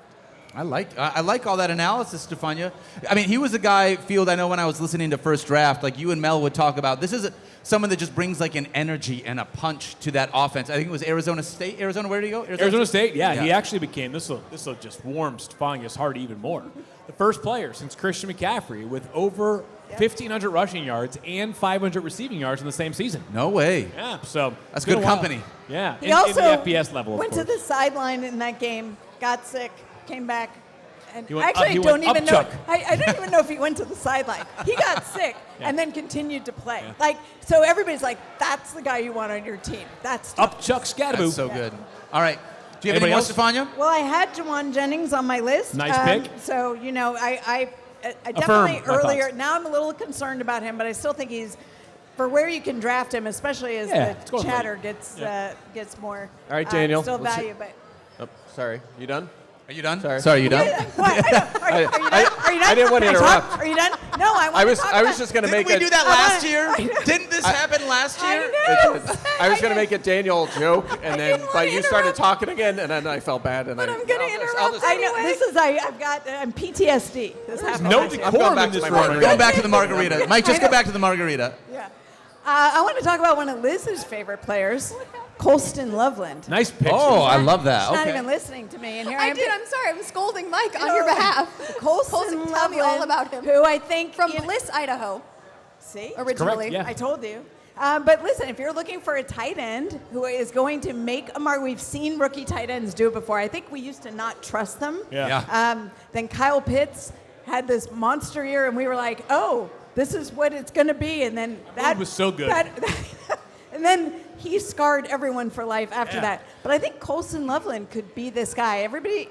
I like all that analysis, Stephania. I mean, he was a guy, Field, I know when I was listening to First Draft, like you and Mel would talk about, this is someone that just brings like an energy and a punch to that offense. I think it was Arizona State. Arizona, where did he go? Arizona State, yeah. He actually became, this will just warm Stephania's heart even more, the first player since Christian McCaffrey with over 1,500 rushing yards and 500 receiving yards in the same season. No way. Yeah, so that's good company. Yeah, He also in the FBS level, went of to the sideline in that game, got sick, came back. And He went actually, up- he I don't went even up, know. Chuck. I don't even know if he went to the sideline. He got sick and then continued to play. Yeah. So everybody's like, "That's the guy you want on your team." That's tough. Up Chuck Scatterbo. That's so good. All right. Do you have Anybody any more, else? Stephania? Well, I had Jawan Jennings on my list. Nice pick. So I Affirm definitely my earlier. thoughts. Now I'm a little concerned about him, but I still think he's for where you can draft him, especially as it's the going chatter late. gets more. All right, Daniel, Still let's value, but. Oh, sorry. You done? Are you done? Sorry. you done? What? Are you done? Are you done? I didn't want to Can talk? interrupt. Are you done? No, I was just going to make Didn't we it. do that last year? I know. Didn't this happen last year? I was going to make a Daniel joke, and then didn't but wanna you started interrupt. talking again, and then I felt bad, and But I'm going to interrupt. I'll just, I know. I've got PTSD. This happened. no last year. decorum going back in to this my room. margarita. Going back to the margarita. Mike, just go back to the margarita. Yeah. I want to talk about one of Liz's favorite players, Colston Loveland. Nice pick. Oh, I love that. She's not Okay. even listening to me, and here I I am. did. I'm sorry. I'm scolding Mike on your behalf. Colston tell me all about him. Who I think From Bliss, Idaho, See, originally. Correct, yeah. I told you. But listen, if you're looking for a tight end who is going to make a mark, we've seen rookie tight ends do it before. I think we used to not trust them. Yeah. Then Kyle Pitts had this monster year, and we were like, oh, this is what it's going to be. And then that was so good. and then he scarred everyone for life after Yeah. that. But I think Colston Loveland could be this guy. Everybody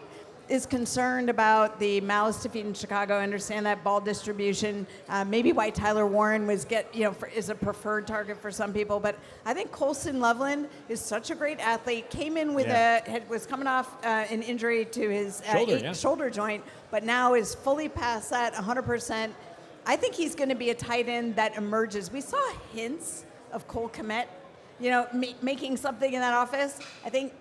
is concerned about the malice defeat in Chicago. I understand that ball distribution. Maybe why Tyler Warren is a preferred target for some people. But I think Colston Loveland is such a great athlete. Came in with was coming off an injury to his Shoulder, shoulder joint, but now is fully past that 100%. I think he's going to be a tight end that emerges. We saw hints of Cole Kmet, making something in that office. I think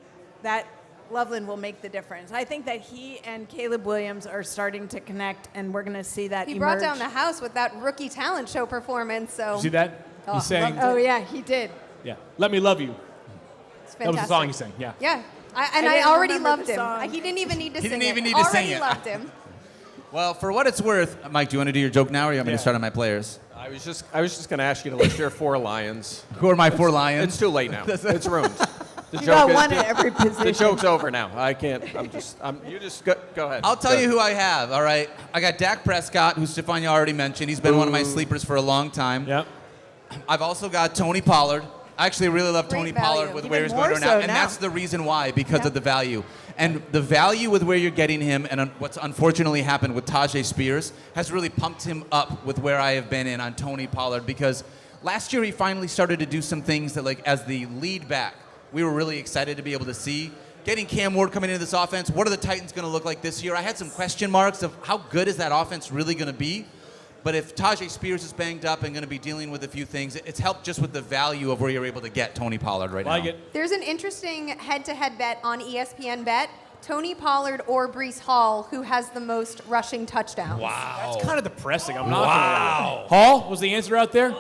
that Loveland will make the difference. I think that he and Caleb Williams are starting to connect, and we're going to see that He emerge. brought down the house with that rookie talent show performance. So You see that? He's saying, Oh, yeah, he did. yeah, let me love you. it's That was fantastic. the song he sang, yeah. Yeah. I didn't already remember loved the him. song. He didn't even need to He sing didn't even it. need to sing Already it. loved him. Well, for what it's worth, Mike, do you want to do your joke now, or you want me to start on my players? I was just going to ask you to list your 4 Lions. Who are my 4 Lions? It's too late now. It's ruined. The You got is- one at every position. The joke's over now. I can't. You just go ahead. I'll tell you who I have, all right? I got Dak Prescott, who Stephania already mentioned. He's been one of my sleepers for a long time. Yep. I've also got Tony Pollard. I actually really love Great Tony value. Pollard with Even where he's more going right so now. And now. that's the reason why, because of the value. And the value with where you're getting him and what's unfortunately happened with Tajay Spears has really pumped him up with where I have been in on Tony Pollard, because last year he finally started to do some things that, like, as the lead back, we were really excited to be able to see. Getting Cam Ward coming into this offense, what are the Titans going to look like this year? I had some question marks of how good is that offense really going to be? But if Tajay Spears is banged up and going to be dealing with a few things, it's helped just with the value of where you're able to get Tony Pollard right now. Like it. There's an interesting head-to-head bet on ESPN Bet. Tony Pollard or Breece Hall, who has the most rushing touchdowns. Wow. That's kind of depressing. I'm not going to lie. Hall was the answer out there?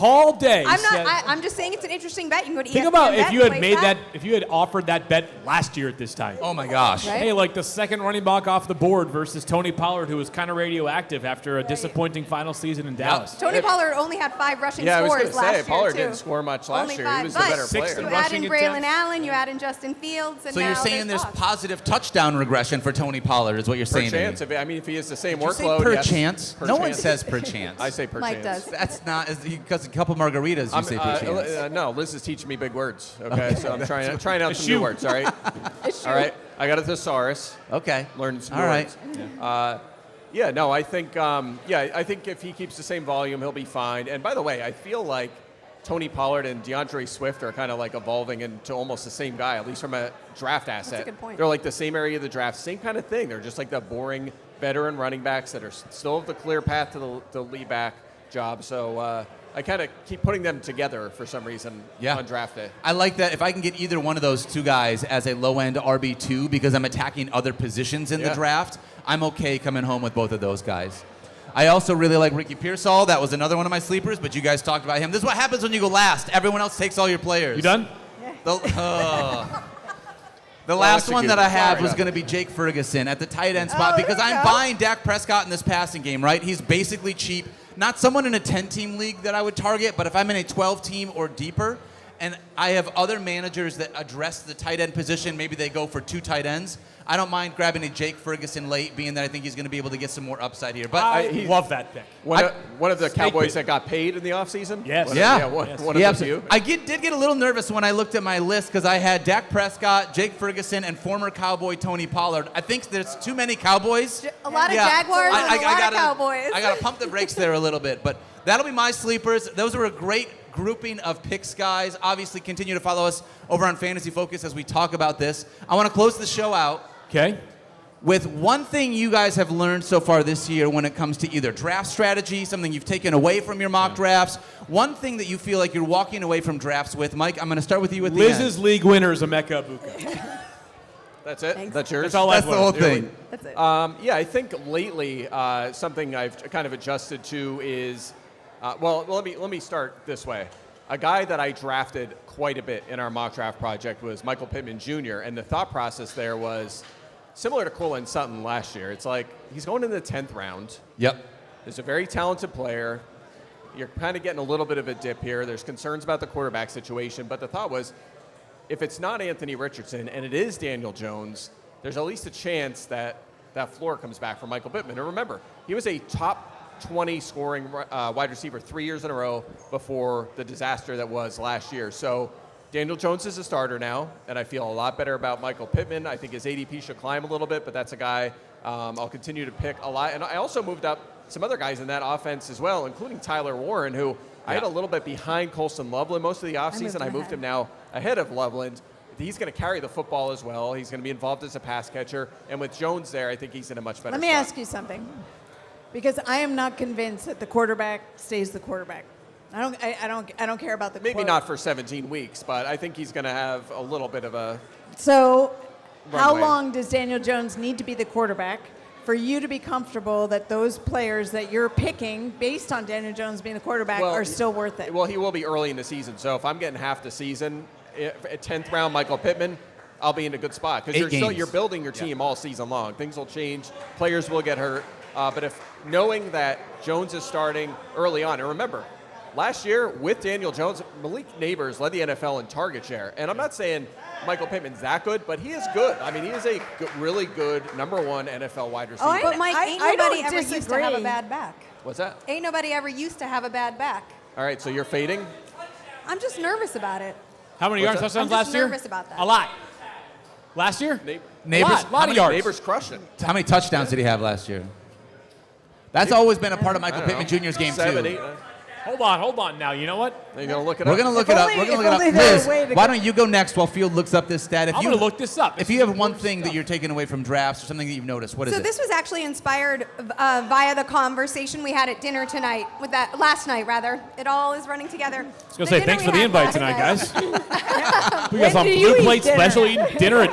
All day. I'm just saying it's an interesting bet. You can go to Think ESPN about Bet if you had place made that, if you had offered that bet last year at this time. Oh, my gosh. Right? Hey, like the second running back off the board versus Tony Pollard, who was kind of radioactive after a disappointing final season in Dallas. Tony Pollard only had 5 rushing Yeah, I was scores going to last say year, Pollard too. didn't score much last Only year. 5, He was the but better Sixth player. You add rushing in Braylon attempts. Allen, you add in Justin Fields, and So now you're saying there's Dopp. positive touchdown regression for Tony Pollard is what you're Per saying to me. chance. If he has the same Did you say workload. per yes. chance? Per No one chance. says per chance. I say per Mike chance. does. That's not, because a couple margaritas you say per chance. No, Liz is teaching me big words. Okay, so I'm trying out some Shoot. new words. All right. All right. I got a thesaurus. Okay. Learned some All new right. words. Yeah. No. I think. I think if he keeps the same volume, he'll be fine. And by the way, I feel like Tony Pollard and DeAndre Swift are kind of like evolving into almost the same guy, at least from a draft asset. a good point. They're like the same area of the draft, same kind of thing. They're just like the boring veteran running backs that are still have the clear path to the lead back job. So I kind of keep putting them together for some reason on draft day. I like that. If I can get either one of those two guys as a low-end RB2 because I'm attacking other positions in the draft, I'm okay coming home with both of those guys. I also really like Ricky Pearsall. That was another one of my sleepers, but you guys talked about him. This is what happens when you go last. Everyone else takes all your players. You done? The last one that I have Sorry. was going to be Jake Ferguson at the tight end spot because I'm buying Dak Prescott in this passing game, right? He's basically cheap. Not someone in a 10-team league that I would target, but if I'm in a 12-team or deeper, and I have other managers that address the tight end position, maybe they go for 2 tight ends, I don't mind grabbing a Jake Ferguson late, being that I think he's going to be able to get some more upside here. But I love that pick. One of the Snake Cowboys pit. that got paid in the offseason? Yes. One Yeah. Of, one Yes. of Yeah, the few. I did get a little nervous when I looked at my list because I had Dak Prescott, Jake Ferguson, and former Cowboy Tony Pollard. I think there's too many Cowboys. A lot of Jaguars and a lot of Cowboys. I got to pump the brakes there a little bit. But that'll be my sleepers. Those were a great grouping of picks, guys. Obviously, continue to follow us over on Fantasy Focus as we talk about this. I want to close the show out Okay. with one thing you guys have learned so far this year when it comes to either draft strategy, something you've taken away from your mock drafts, one thing that you feel like you're walking away from drafts with. Mike, I'm going to start with you at the end. Liz's league winner is Emeka Egbuka. That's it? Thanks. That's yours? That's all That's I've the whole learned. thing. That's it. Yeah, I think lately something I've kind of adjusted to is, let me start this way. A guy that I drafted quite a bit in our mock draft project was Michael Pittman Jr., and the thought process there was similar to Colin Sutton last year. It's like he's going in the 10th round. Yep. He's a very talented player. You're kind of getting a little bit of a dip here. There's concerns about the quarterback situation, but the thought was if it's not Anthony Richardson and it is Daniel Jones, there's at least a chance that that floor comes back for Michael Pittman. And remember, he was a top 20 scoring wide receiver 3 years in a row before the disaster that was last year. So Daniel Jones is a starter now, and I feel a lot better about Michael Pittman. I think his ADP should climb a little bit, but that's a guy I'll continue to pick a lot. And I also moved up some other guys in that offense as well, including Tyler Warren, who I had a little bit behind Colston Loveland most of the offseason. I moved him now ahead of Loveland. He's going to carry the football as well. He's going to be involved as a pass catcher. And with Jones there, I think he's in a much better Let me spot. ask you something. because I am not convinced that the quarterback stays the quarterback. I don't care about the Maybe quote. not for 17 weeks, but I think he's going to have a little bit of a So how runway. long does Daniel Jones need to be the quarterback for you to be comfortable that those players that you're picking based on Daniel Jones being the quarterback are still worth it? Well, he will be early in the season. So if I'm getting half the season, at 10th round, Michael Pittman, I'll be in a good spot because you're building your team all season long. Things will change. Players will get hurt. But if knowing that Jones is starting early on, and remember, last year with Daniel Jones, Malik Neighbors led the NFL in target share. And I'm not saying Michael Pittman's that good, but he is good. I mean, he is a really good #1 NFL wide receiver. But Mike, ain't nobody ever used to have a bad back. What's that? Ain't nobody ever used to have a bad back. All right, so you're fading? I'm just nervous about it. How many yards touchdowns I'm last just year? nervous about that. A lot. Last year? Neighbors, A lot of yards. Neighbors crushed it. How many touchdowns did he have last year? That's always been a part of Michael Pittman Jr.'s game, 7, too. 8. Hold on now. You know what? Are you going to look it We're up? going to look it up. We're going to look it up. Liz, why don't you go next while Field looks up this stat? I'm going to look this up. If you have one thing that you're taking away from drafts or something that you've noticed, what is So it? this was actually inspired via the conversation we had at dinner tonight, last night rather. It all is running together. I was going to say, thanks for the invite tonight, guys. We got some do you blue eat plate dinner? special eating dinner at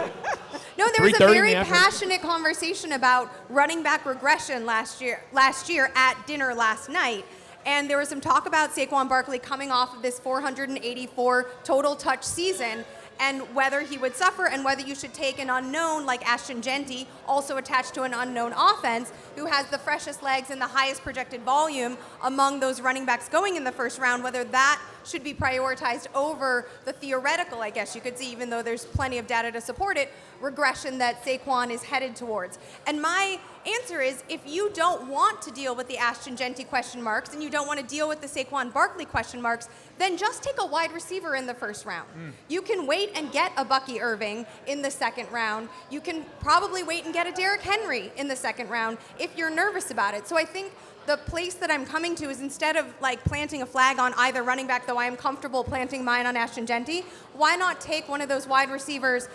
No, there was a 3:30 in very the afternoon. passionate conversation about running back regression last year at dinner last night. And there was some talk about Saquon Barkley coming off of this 484 total touch season and whether he would suffer and whether you should take an unknown like Ashton Genty, also attached to an unknown offense, who has the freshest legs and the highest projected volume among those running backs going in the first round, whether that should be prioritized over the theoretical, I guess you could see, even though there's plenty of data to support it, regression that Saquon is headed towards. And my answer is, if you don't want to deal with the Ashton Genty question marks and you don't want to deal with the Saquon Barkley question marks, then just take a wide receiver in the first round. You can wait and get a Bucky Irving in the second round. You can probably wait and get a Derrick Henry in the second round if you're nervous about it. So I think the place that I'm coming to is, instead of like planting a flag on either running back, though I am comfortable planting mine on Ashton Genty, why not take one of those wide receivers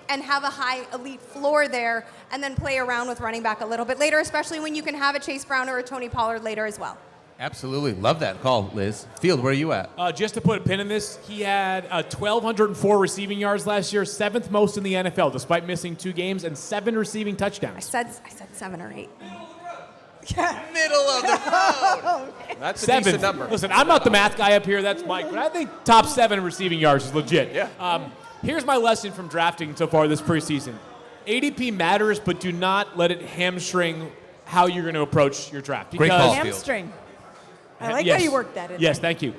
and have a high elite floor there and then play around with running back a little bit later, especially when you can have a Chase Brown or a Tony Pollard later as well. Absolutely. Love that call, Liz. Field, where are you at? Just to put a pin in this, he had 1,204 receiving yards last year, 7th most in the NFL, despite missing 2 games, and 7 receiving touchdowns. I said 7 or 8. Middle of the road. That's a 7th. decent number. Listen, I'm not the math guy up here. That's Mike. But I think top 7 receiving yards is legit. Yeah. Here's my lesson from drafting so far this preseason. ADP matters, but do not let it hamstring how you're going to approach your draft. Great call. Hamstring. I like Yes. how you worked that in. Yes, thank you.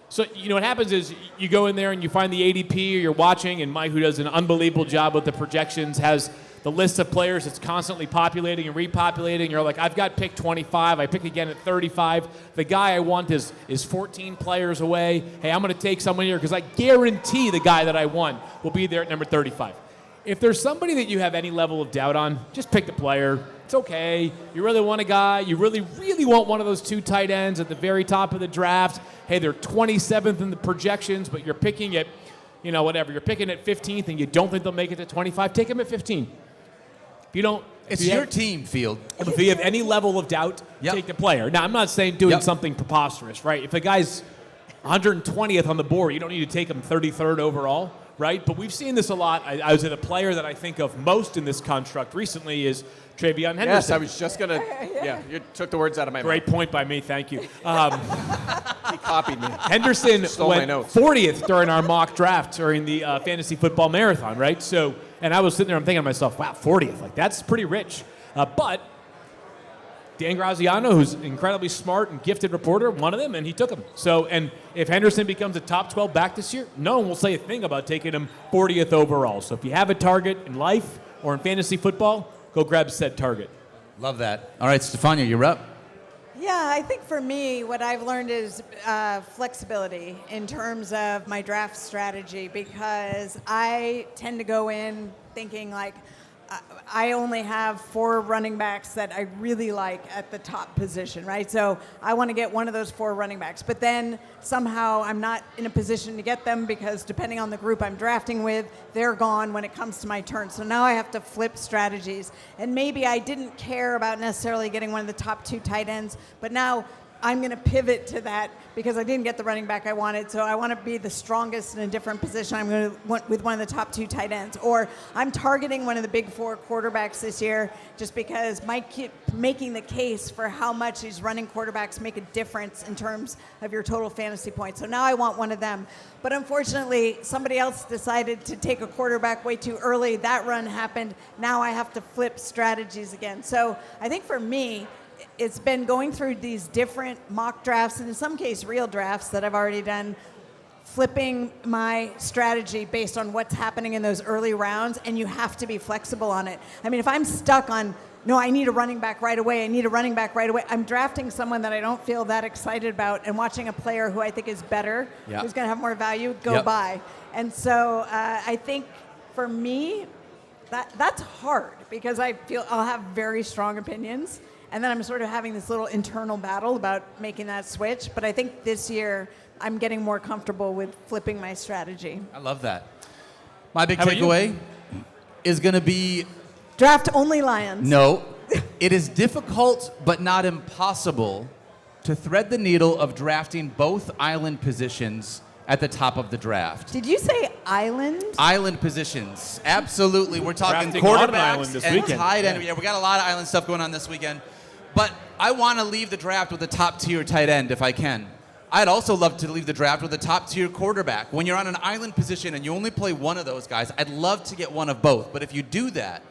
So, you know, what happens is you go in there and you find the ADP, or you're watching, and Mike, who does an unbelievable job with the projections, has the list of players that's constantly populating and repopulating. You're like, I've got pick 25. I pick again at 35. The guy I want is 14 players away. Hey, I'm going to take someone here because I guarantee the guy that I want will be there at number 35. If there's somebody that you have any level of doubt on, just pick the player. It's okay. You really want a guy. You really, really want one of those 2 tight ends at the very top of the draft. Hey, they're 27th in the projections, but you're picking at, you know, whatever. You're picking at 15th, and you don't think they'll make it to 25. Take them at 15. If you don't, It's your team, Field. if you have any level of doubt, take the player. Now, I'm not saying doing something preposterous, right? If a guy's 120th on the board, you don't need to take him 33rd overall, right? But we've seen this a lot. I was at a player that I think of most in this construct recently is Travion Henderson. Yes, I was just going to, you took the words out of my Great point by me, thank you. mouth. He copied me. Henderson Stole my went notes. 40th during our mock draft during the fantasy football marathon, right? So, and I was sitting there, I'm thinking to myself, wow, 40th, like that's pretty rich. But Dan Graziano, who's an incredibly smart and gifted reporter, one of them, and he took him. So, and if Henderson becomes a top 12 back this year, no one will say a thing about taking him 40th overall. So if you have a target in life or in fantasy football, go grab said target. Love that. All right, Stephania, you're up. Yeah, I think for me, what I've learned is flexibility in terms of my draft strategy, because I tend to go in thinking like, I only have 4 running backs that I really like at the top position, right? So I want to get one of those 4 running backs. But then somehow I'm not in a position to get them because depending on the group I'm drafting with, they're gone when it comes to my turn. So now I have to flip strategies. And maybe I didn't care about necessarily getting one of the top 2 tight ends, but now I'm going to pivot to that because I didn't get the running back I wanted. So I want to be the strongest in a different position. I'm going to want with one of the top 2 tight ends. Or I'm targeting one of the big 4 quarterbacks this year just because Mike keep making the case for how much these running quarterbacks make a difference in terms of your total fantasy points. So now I want one of them. But unfortunately, somebody else decided to take a quarterback way too early. That run happened. Now I have to flip strategies again. So I think for me, it's been going through these different mock drafts and in some case real drafts that I've already done, flipping my strategy based on what's happening in those early rounds, and you have to be flexible on it. I mean, if I'm stuck on, no, I need a running back right away, I'm drafting someone that I don't feel that excited about and watching a player who I think is better, who's going to have more value, go by. And so I think for me, that's hard because I feel I'll have very strong opinions. And then I'm sort of having this little internal battle about making that switch. But I think this year I'm getting more comfortable with flipping my strategy. I love that. My big takeaway is going to be... Draft only Lions. No. It is difficult but not impossible to thread the needle of drafting both island positions at the top of the draft. Did you say island? Island positions. Absolutely. We're talking Drafting on an quarterbacks island this and weekend. tight end. Yeah, we got a lot of island stuff going on this weekend. But I want to leave the draft with a top-tier tight end if I can. I'd also love to leave the draft with a top-tier quarterback. When you're on an island position and you only play one of those guys, I'd love to get one of both. But if you do that,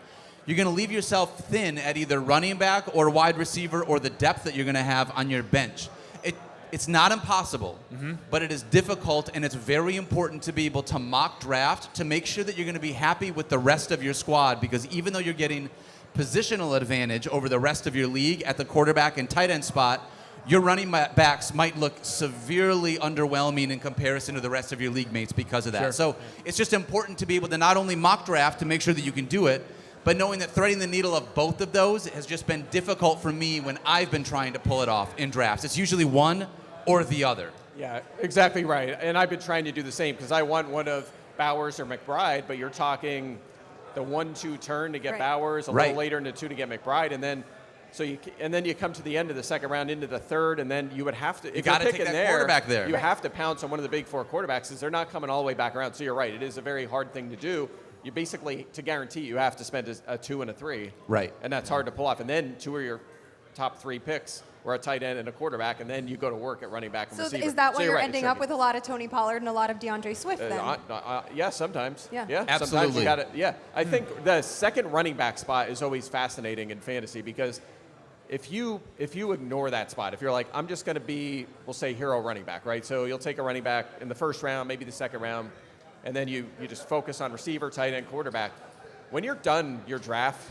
you're going to leave yourself thin at either running back or wide receiver or the depth that you're going to have on your bench. It's not impossible, but it is difficult, and it's very important to be able to mock draft to make sure that you're going to be happy with the rest of your squad, because even though you're getting positional advantage over the rest of your league at the quarterback and tight end spot, your running backs might look severely underwhelming in comparison to the rest of your league mates because of that. Sure. So it's just important to be able to not only mock draft to make sure that you can do it, but knowing that threading the needle of both of those has just been difficult for me when I've been trying to pull it off in drafts. It's usually one or the other. Yeah, exactly right. And I've been trying to do the same because I want one of Bowers or McBride, but you're talking the 1-2 turn to get Bowers, a little later in the 2 to get McBride, and then you come to the end of the second round into the third, and then you would have to, if you're picking quarterback there, you have to pounce on one of the big 4 quarterbacks because they're not coming all the way back around. So you're right, it is a very hard thing to do. You basically, to guarantee, you have to spend a 2 and a 3. Right. And that's hard to pull off. And then 2 of your top 3 picks were a tight end and a quarterback, and then you go to work at running back and receiver. So is that why you're ending up with a lot of Tony Pollard and a lot of DeAndre Swift then? Yeah, sometimes. Yeah. Sometimes Absolutely. you got it. Yeah. I think the second running back spot is always fascinating in fantasy because if you ignore that spot, if you're like, I'm just going to be, we'll say, hero running back, right? So you'll take a running back in the first round, maybe the second round, and then you just focus on receiver, tight end, quarterback. When you're done your draft,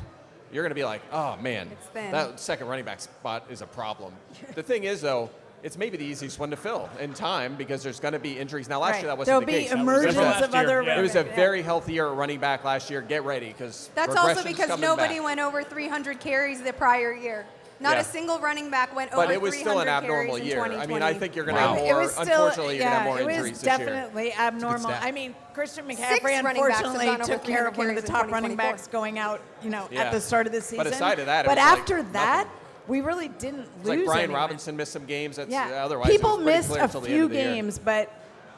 you're going to be like, oh, man, that second running back spot is a problem. The thing is, though, it's maybe the easiest one to fill in time because there's going to be injuries. Now, last year that wasn't the case. There'll be emergence of other It was a very healthier running back last year. Get ready because that's also because nobody went over 300 carries the prior year. Not a single running back went over 300 carries. But it was still an abnormal year. I mean, I think you're going to have more, unfortunately, you're going to have more injuries this year. It was definitely abnormal. I mean, Christian McCaffrey, unfortunately, took care of one of the top running backs going out, at the start of the season. But aside of that, but after that, we really didn't lose like Brian anyone. Robinson missed some games. That's, otherwise, people missed a few games, but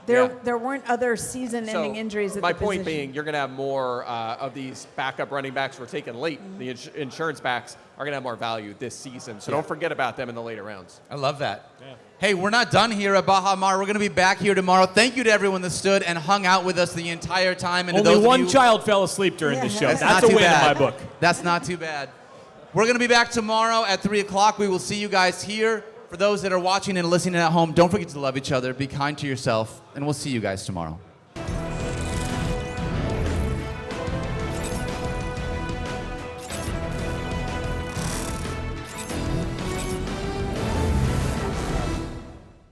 there weren't other season-ending injuries at my the point position. being, you're going to have more of these backup running backs we're taking late. The insurance backs are going to have more value this season, so don't forget about them in the later rounds. I love that. Yeah. Hey, we're not done here at Baha Mar. We're going to be back here tomorrow. Thank you to everyone that stood and hung out with us the entire time. And only to those one of you, child fell asleep during the show. That's a win in my book. That's not too bad. We're going to be back tomorrow at 3 o'clock. We will see you guys here. For those that are watching and listening at home, don't forget to love each other. Be kind to yourself. And we'll see you guys tomorrow.